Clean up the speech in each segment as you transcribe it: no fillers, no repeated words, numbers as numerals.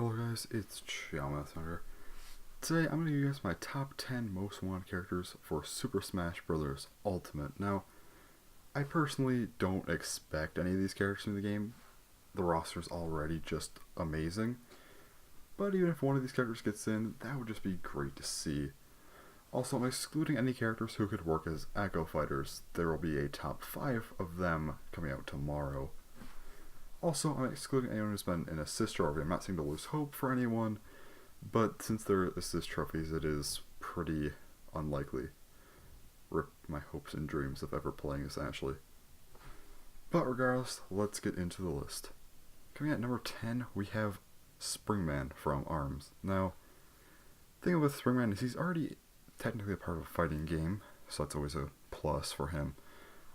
Hello guys, it's Chiamath here. Today I'm going to give you guys my top 10 most wanted characters for Super Smash Bros. Ultimate. Now, I personally don't expect any of these characters in the game. The roster's already just amazing. But even if one of these characters gets in, that would just be great to see. Also, I'm excluding any characters who could work as Echo Fighters. There will be a top 5 of them coming out tomorrow. Also, I'm excluding anyone who's been an assist trophy. I'm not saying to lose hope for anyone, but since they're assist trophies, it is pretty unlikely. Rip my hopes and dreams of ever playing essentially. But regardless, let's get into the list. Coming at number 10, we have Springman from ARMS. Now, the thing with Springman is he's already technically a part of a fighting game, so that's always a plus for him.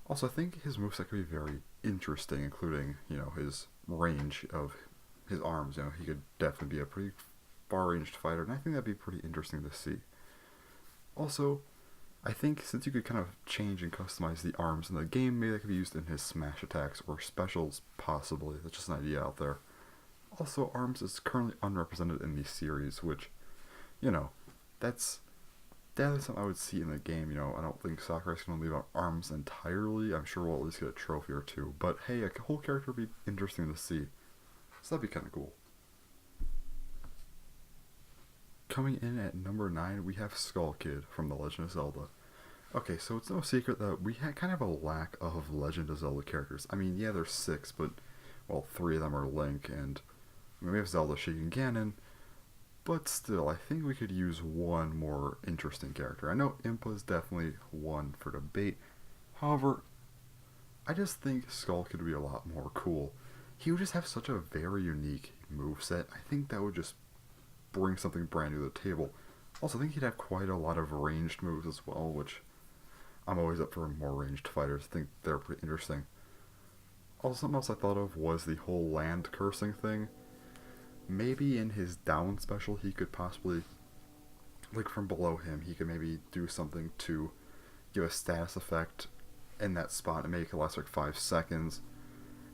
Also, I think his moveset could be very interesting, including, his range of his arms. He could definitely be a pretty far-ranged fighter, and I think that'd be pretty interesting to see. Also, I think since you could kind of change and customize the arms in the game, maybe that could be used in his smash attacks or specials, possibly. That's just an idea out there. Also, ARMS is currently unrepresented in the series, which, that's definitely something I would see in the game. I don't think Sakurai's going to leave out ARMS entirely. I'm sure we'll at least get a trophy or two. But hey, a whole character would be interesting to see. So that'd be kind of cool. Coming in at number 9, we have Skull Kid from The Legend of Zelda. Okay, so it's no secret that we had kind of a lack of Legend of Zelda characters. I mean, yeah, there's 6, but, 3 of them are Link, and we have Zelda, Sheik, and Ganon. But still, I think we could use one more interesting character. I know Impa is definitely one for debate. However, I just think Skull Kid would be a lot more cool. He would just have such a very unique moveset. I think that would just bring something brand new to the table. Also, I think he'd have quite a lot of ranged moves as well, which I'm always up for more ranged fighters. I think they're pretty interesting. Also, something else I thought of was the whole land cursing thing. Maybe in his down special he could possibly, like from below him, he could maybe do something to give a status effect in that spot and make it last like 5 seconds.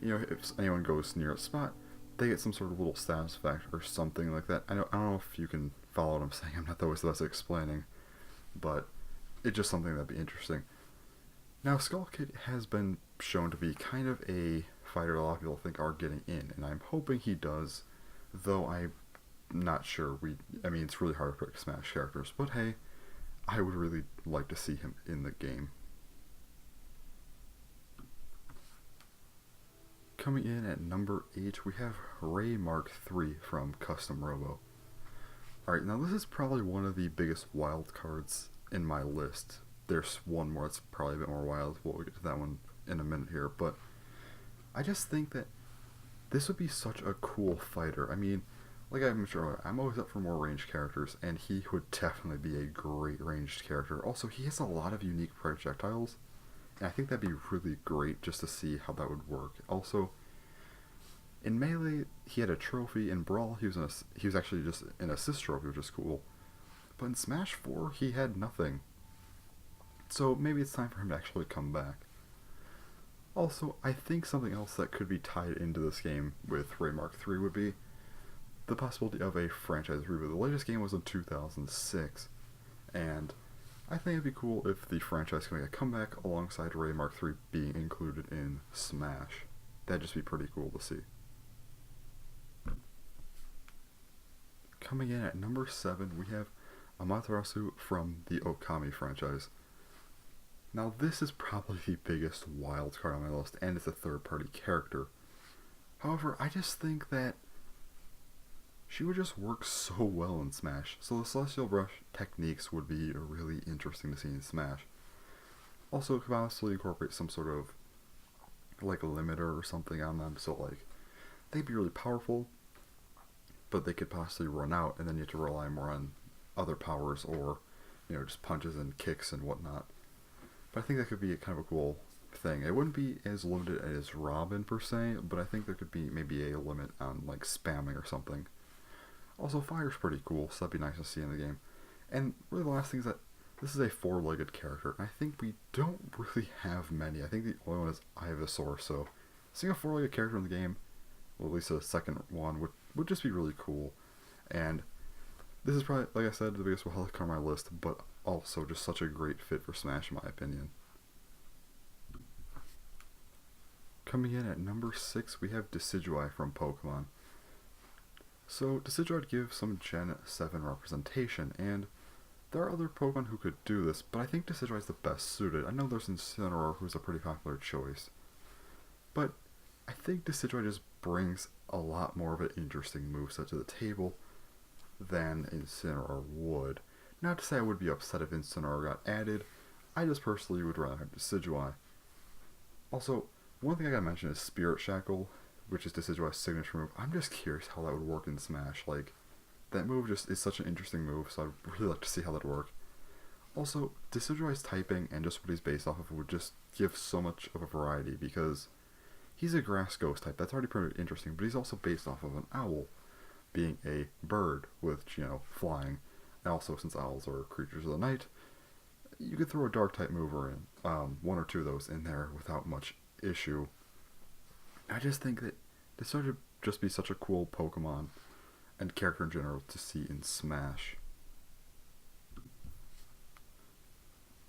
If anyone goes near a spot, they get some sort of little status effect or something like that. I don't know if you can follow what I'm saying. I'm not always the best at explaining, but it's just something that'd be interesting. Now, Skull Kid has been shown to be kind of a fighter a lot of people think are getting in, and I'm hoping he does. Though I'm not sure. It's really hard to pick Smash characters, but hey, I would really like to see him in the game. Coming in at number 8, we have Ray Mark III from Custom Robo. Alright, now this is probably one of the biggest wild cards in my list. There's one more that's probably a bit more wild. We'll get to that one in a minute here, but I just think that this would be such a cool fighter. Like I mentioned earlier, I'm always up for more ranged characters, and he would definitely be a great ranged character. Also, he has a lot of unique projectiles, and I think that'd be really great just to see how that would work. Also, in Melee, he had a trophy. In Brawl, he was actually just an assist trophy, which is cool. But in Smash 4, he had nothing. So maybe it's time for him to actually come back. Also, I think something else that could be tied into this game with Ray Mark III would be the possibility of a franchise reboot. The latest game was in 2006, and I think it'd be cool if the franchise can make a comeback alongside Ray Mark III being included in Smash. That'd just be pretty cool to see. Coming in at number 7, we have Amaterasu from the Okami franchise. Now, this is probably the biggest wild card on my list, and it's a third-party character. However, I just think that she would just work so well in Smash, so the Celestial Brush techniques would be really interesting to see in Smash. Also, it could possibly incorporate some sort of, limiter or something on them, so, they'd be really powerful, but they could possibly run out, and then you have to rely more on other powers or, just punches and kicks and whatnot. But I think that could be kind of a cool thing. It wouldn't be as limited as Robin per se, but I think there could be maybe a limit on spamming or something. Also, fire's pretty cool, so that'd be nice to see in the game. And really the last thing is that this is a 4-legged character, and I think we don't really have many. I think the only one is Ivysaur, so seeing a 4-legged character in the game, well, at least a second one, would just be really cool. And this is probably, like I said, the biggest wildcard on my list, but also just such a great fit for Smash in my opinion. Coming in at number 6, we have Decidueye from Pokemon. So Decidueye gives some Gen 7 representation, and there are other Pokemon who could do this, but I think Decidueye is the best suited. I know there's Incineroar, who's a pretty popular choice, but I think Decidueye just brings a lot more of an interesting moveset to the table than Incineroar would. Not to say I would be upset if Incineroar got added, I just personally would rather have Decidueye. Also, one thing I gotta mention is Spirit Shackle, which is Decidueye's signature move. I'm just curious how that would work in Smash. Like, that move just is such an interesting move, so I'd really like to see how that would work. Also, Decidueye's typing and just what he's based off of would just give so much of a variety, because he's a grass ghost type. That's already pretty interesting, but he's also based off of an owl, being a bird with, flying. And also, since owls are creatures of the night, you could throw a dark type mover in, one or two of those in there without much issue. I just think that this would just be such a cool Pokemon and character in general to see in Smash.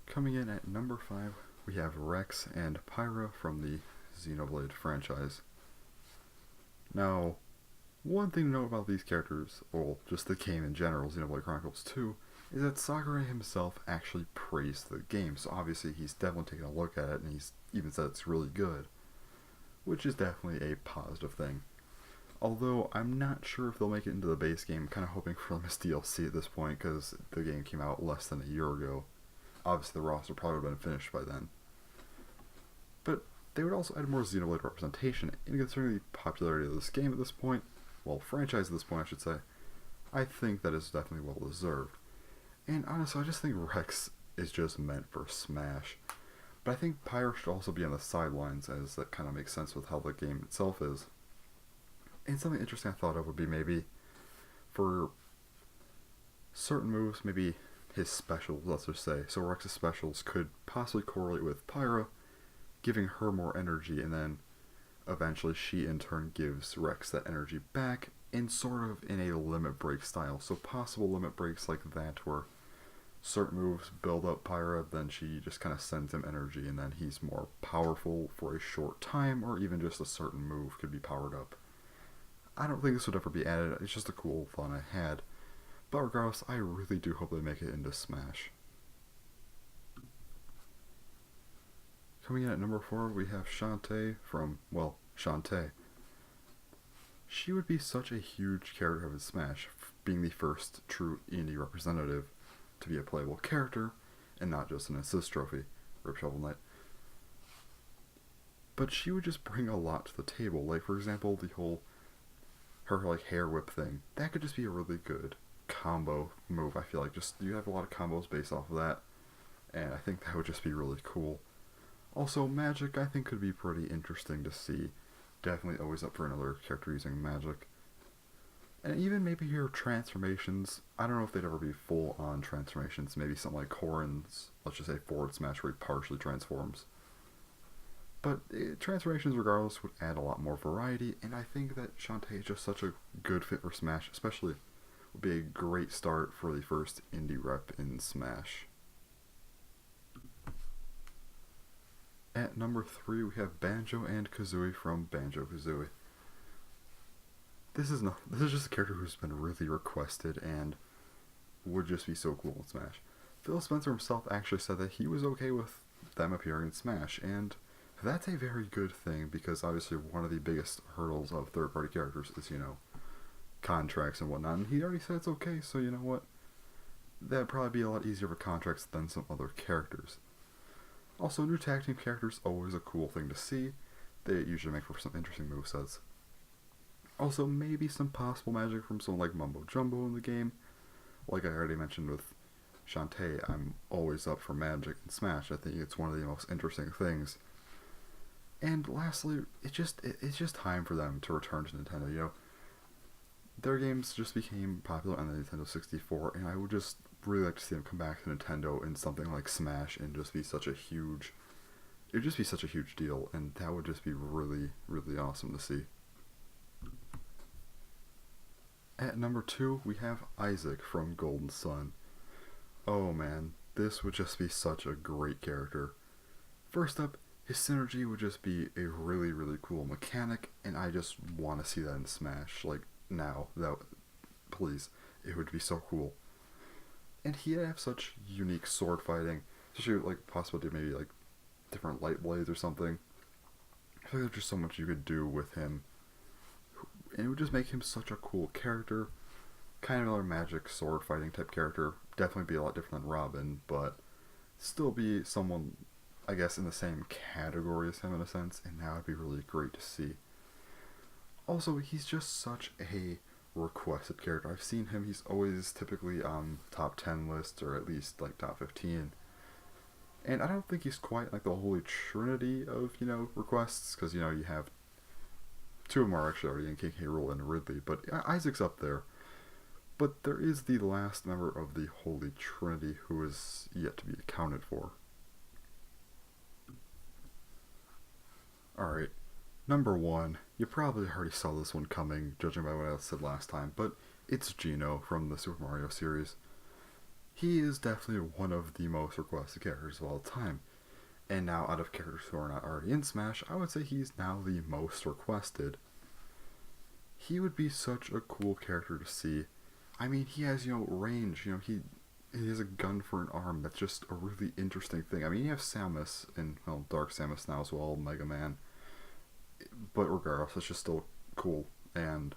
Coming in at number 5, we have Rex and Pyra from the Xenoblade franchise. Now, one thing to note about these characters, or just the game in general, Xenoblade Chronicles 2, is that Sakurai himself actually praised the game, so obviously he's definitely taken a look at it, and he's even said it's really good, which is definitely a positive thing. Although, I'm not sure if they'll make it into the base game. I'm kind of hoping for them as DLC at this point, because the game came out less than a year ago. Obviously, the roster probably would have been finished by then. But they would also add more Xenoblade representation, and considering the popularity of this game at this point, well, franchise at this point, I should say, I think that is definitely well deserved. And honestly, I just think Rex is just meant for Smash. But I think Pyra should also be on the sidelines, as that kind of makes sense with how the game itself is. And something interesting I thought of would be maybe for certain moves, maybe his specials, let's just say. So Rex's specials could possibly correlate with Pyra, giving her more energy, and then eventually she in turn gives Rex that energy back, in sort of in a limit break style. So possible limit breaks like that, where certain moves build up Pyra, then she just kind of sends him energy, and then he's more powerful for a short time, or even just a certain move could be powered up. I don't think this would ever be added, it's just a cool thought I had. But regardless, I really do hope they make it into Smash. Coming in at number 4, we have Shantae from, well, Shantae. She would be such a huge character in Smash, being the first true indie representative to be a playable character, and not just an assist trophy, Rip Shovel Knight. But she would just bring a lot to the table, like for example, the whole her hair whip thing. That could just be a really good combo move. I feel like just you have a lot of combos based off of that, and I think that would just be really cool. Also, magic I think could be pretty interesting to see. Definitely always up for another character using magic. And even maybe your transformations. I don't know if they'd ever be full on transformations. Maybe something like Corrin's, let's just say Forward Smash, where he partially transforms. But transformations regardless would add a lot more variety, and I think that Shantae is just such a good fit for Smash, especially would be a great start for the first indie rep in Smash. At number 3, we have Banjo and Kazooie from Banjo-Kazooie. This is just a character who's been really requested and would just be so cool in Smash. Phil Spencer himself actually said that he was okay with them appearing in Smash, and that's a very good thing, because obviously one of the biggest hurdles of third-party characters is, contracts and whatnot, and he already said it's okay, so you know what? That'd probably be a lot easier for contracts than some other characters. Also, new tag team characters, always a cool thing to see. They usually make for some interesting movesets. Also, maybe some possible magic from someone like Mumbo Jumbo in the game. Like I already mentioned with Shantae, I'm always up for magic in Smash. I think it's one of the most interesting things. And lastly, it's just time for them to return to Nintendo. Their games just became popular on the Nintendo 64, and I would just really like to see them come back to Nintendo in something like Smash and just be such a huge... It would just be such a huge deal, and that would just be really, really awesome to see. At number 2, we have Isaac from Golden Sun. Oh man, this would just be such a great character. First up, his synergy would just be a really, really cool mechanic, and I just want to see that in Smash. Like, now. That, please. It would be so cool. And he'd have such unique sword fighting, especially like possibility of maybe like different light blades or something. I feel like there's just so much you could do with him. And it would just make him such a cool character. Kind of another magic sword fighting type character. Definitely be a lot different than Robin, but still be someone, I guess, in the same category as him in a sense, and that would be really great to see. Also, he's just such a requested character. I've seen him, he's always typically on top 10 lists, or at least like top 15. And I don't think he's quite like the holy trinity of, requests, because, you have two of them are actually already in King K. Rool and Ridley, but Isaac's up there. But there is the last member of the Holy Trinity who is yet to be accounted for. Alright, number 1. You probably already saw this one coming, judging by what I said last time, but it's Geno from the Super Mario series. He is definitely one of the most requested characters of all time. And now, out of characters who are not already in Smash, I would say he's now the most requested. He would be such a cool character to see. I mean, he has, range, he has a gun for an arm. That's just a really interesting thing. I mean, you have Samus, and, Dark Samus now as well, Mega Man. But regardless, it's just still cool. And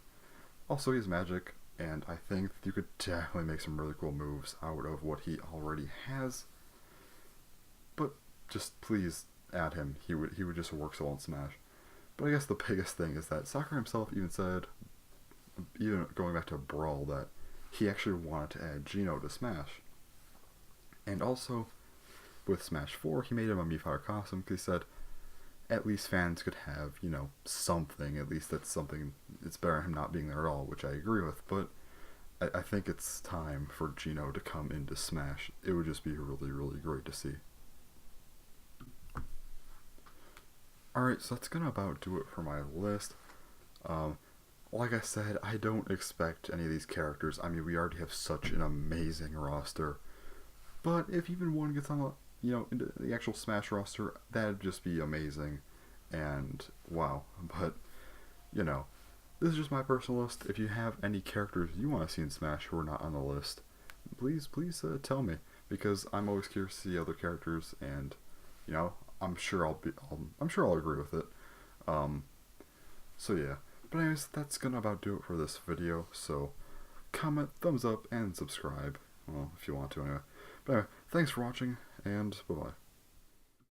also, he has magic, and I think you could definitely make some really cool moves out of what he already has. But just please add him. He would just work so well in Smash. But I guess the biggest thing is that Sakurai himself even said, even going back to Brawl, that he actually wanted to add Geno to Smash. And also, with Smash 4, he made him a Mii Fire costume because he said at least fans could have, something. At least that's something. It's better than him not being there at all, which I agree with. But I think it's time for Geno to come into Smash. It would just be really, really great to see. Alright, so that's gonna about do it for my list. Like I said, I don't expect any of these characters. I mean, we already have such an amazing roster. But if even one gets on into the actual Smash roster, that'd just be amazing. And wow. But, this is just my personal list. If you have any characters you want to see in Smash who are not on the list, please tell me, because I'm always curious to see other characters, and I'm sure I'll agree with it. So yeah. But anyways, that's gonna about do it for this video. So comment, thumbs up, and subscribe. Well, if you want to anyway. But anyway, thanks for watching, and bye bye.